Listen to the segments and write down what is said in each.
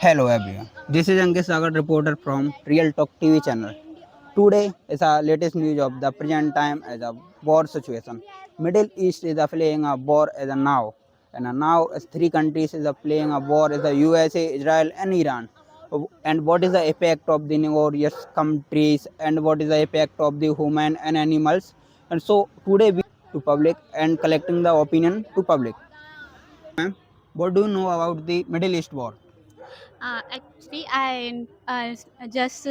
Hello everyone. This is Ankit Sagar, reporter from Real Talk TV channel. Today is our latest news of the present time as a war situation. Middle East is playing a war as a now, and now as three countries is playing a war as the USA, Israel, and Iran. And what is the effect of the various countries, and what is the effect of the human and animals? And so today we to public and collecting the opinion to public. Ma'am, what do you know about the Middle East war? Actually, I just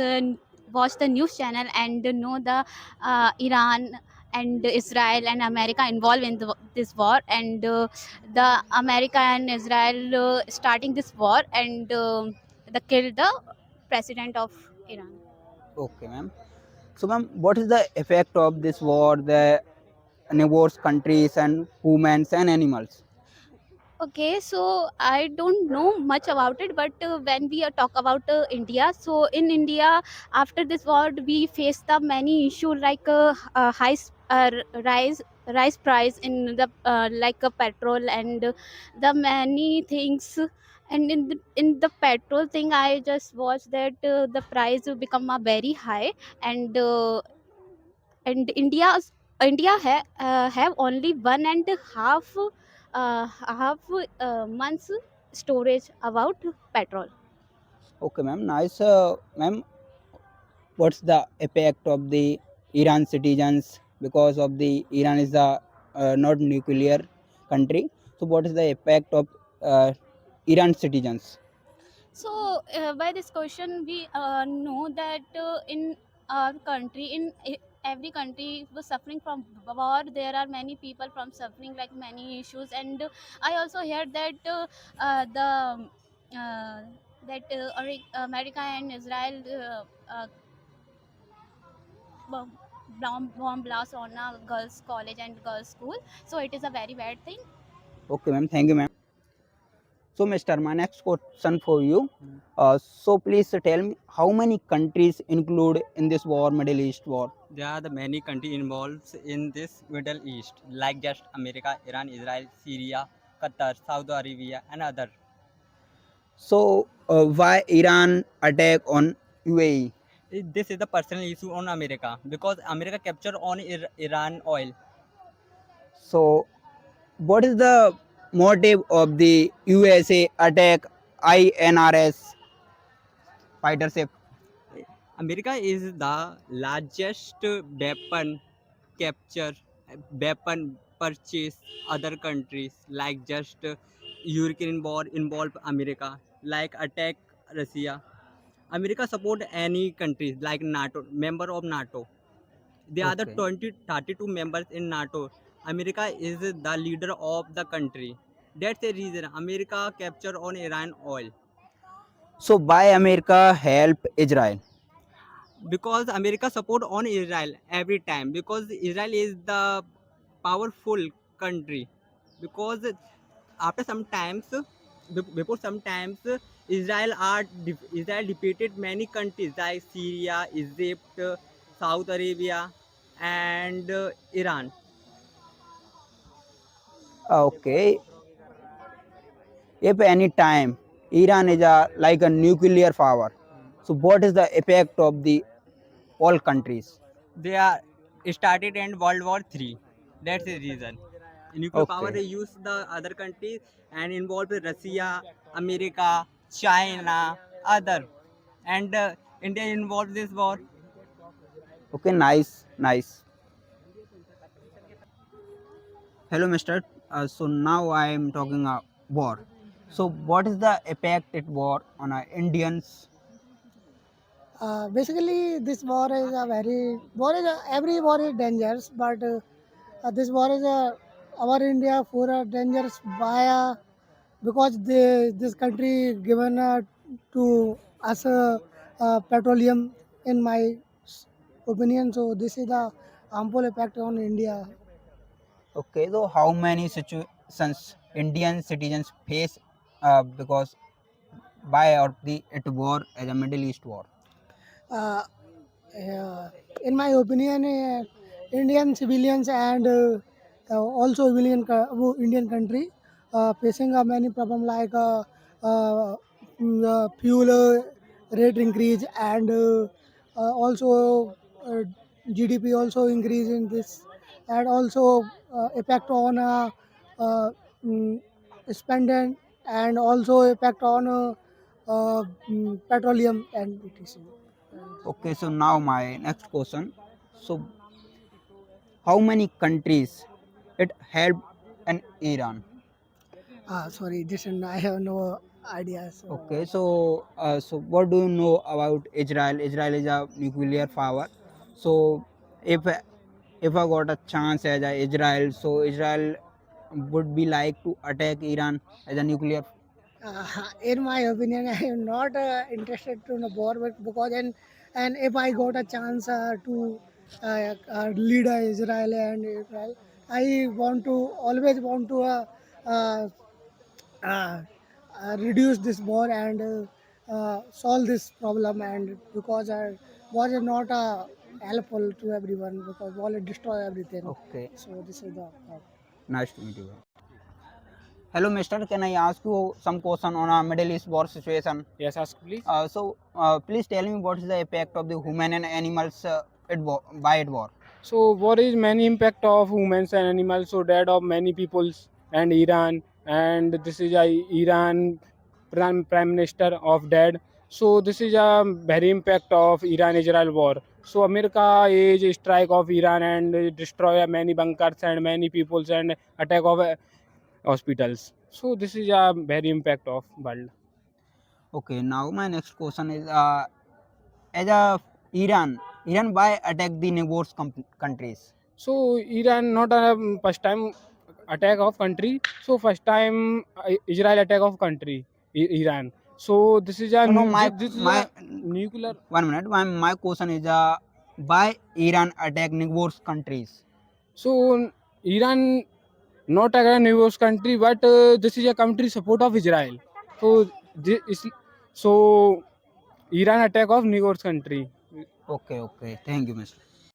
watch the news channel and know the Iran and Israel and America involved in this war, and the America and Israel starting this war, and the killed the president of Iran. Okay, ma'am. So, ma'am, what is the effect of this war, the neighbors countries and humans and animals? Okay, so I don't know much about it, but when we talk about India, so in India, after this war, we face the many issues like rise price in the petrol and the many things. And in the petrol thing, I just watched that the price will become very high, and India have only 1.5 months storage about petrol. Okay, ma'am. Nice, ma'am. What's the effect of the Iran citizens because of the Iran is a not nuclear country. So, what is the effect of Iran citizens? So by this question, we know that in our country, every country was suffering from war. There are many people from suffering like many issues, and I also heard that the uh, America and Israel bomb blast on a girls' college and girls' school. So it is a very bad thing. Okay, ma'am. Thank you, ma'am. So, Mr. My next question for you. So, please tell me how many countries include in this war, Middle East war? There are the many countries involved in this Middle East, like just America, Iran, Israel, Syria, Qatar, Saudi Arabia, and other. So, why Iran attack on UAE? This is the personal issue on America because America captured on Iran oil. So, what is the motive of the USA attack INRS fighter ship? America is the largest weapon capture, weapon purchase other countries like just Ukraine war involve America, like attack Russia. America support any countries like NATO, member of NATO. There are the Okay. 32 members in NATO. America is the leader of the country. That's the reason America capture on Iran oil So, why America help Israel? because America support on Israel every time because Israel is the powerful country because after some times before sometimes Israel defeated many countries like Syria, Egypt, Saudi Arabia, and Iran. Okay. If any time Iran is like a nuclear power, so what is the effect of the all countries? They are started in World War Three. That's the reason. Nuclear power Okay. they use the other countries and involve Russia, America, China, other, and India involved this war. Okay. Nice. Nice. Hello, Mister. So now I am talking war. So what is the effect it war on Indians? Basically, this war is every war is dangerous, but this war is our India for dangerous by because this country given to us petroleum in my opinion. So this is the harmful effect on India. Okay, so how many situations Indian citizens face because by or the it war as a Middle East war? Uh, uh, in my opinion, Indian civilians and also Indian country facing many problem like fuel rate increase, and also GDP also increase in this, and also effect on uh, mm, spending, and also effect on petroleum and etc. Okay, so now my next question. So, how many countries it helped in Iran? Sorry, this one I have no idea. So. Okay, so what do you know about Israel? Israel is a nuclear power. So, if if I got a chance as a Israel, so Israel would be like to attack Iran as a nuclear. In my opinion, I am not interested to know war, but because and if I got a chance to lead Israel and Israel, I want to always want to uh, uh, reduce this war and solve this problem, and because war is not helpful to everyone, because war will destroy everything. Okay, So this is the nice to meet you. Hello, Mister. Can I ask you some question on a Middle East war situation? Yes, ask please. Please tell me what is the impact of the human and animals by war? So, what is many impact of humans and animals? So, dead of many peoples and Iran, and this is a Iran prime minister of dead. So, this is a very impact of Iran-Israel war. So, America is strike of Iran and destroy many bunkers and many peoples and attack of hospitals. So, this is a very impact of world. Okay, now my next question is as a Iran why attack the neighbors countries? So Iran not a first time attack of country. So first time Israel attack of country Iran. So this is a No, this is my a nuclear. 1 minute. My question is why Iran attack neighbors countries? So Iran not a neighbors country, but this is a country support of Israel. So this is, so Iran attack of neighbors country. Okay, okay. Thank you, Mister.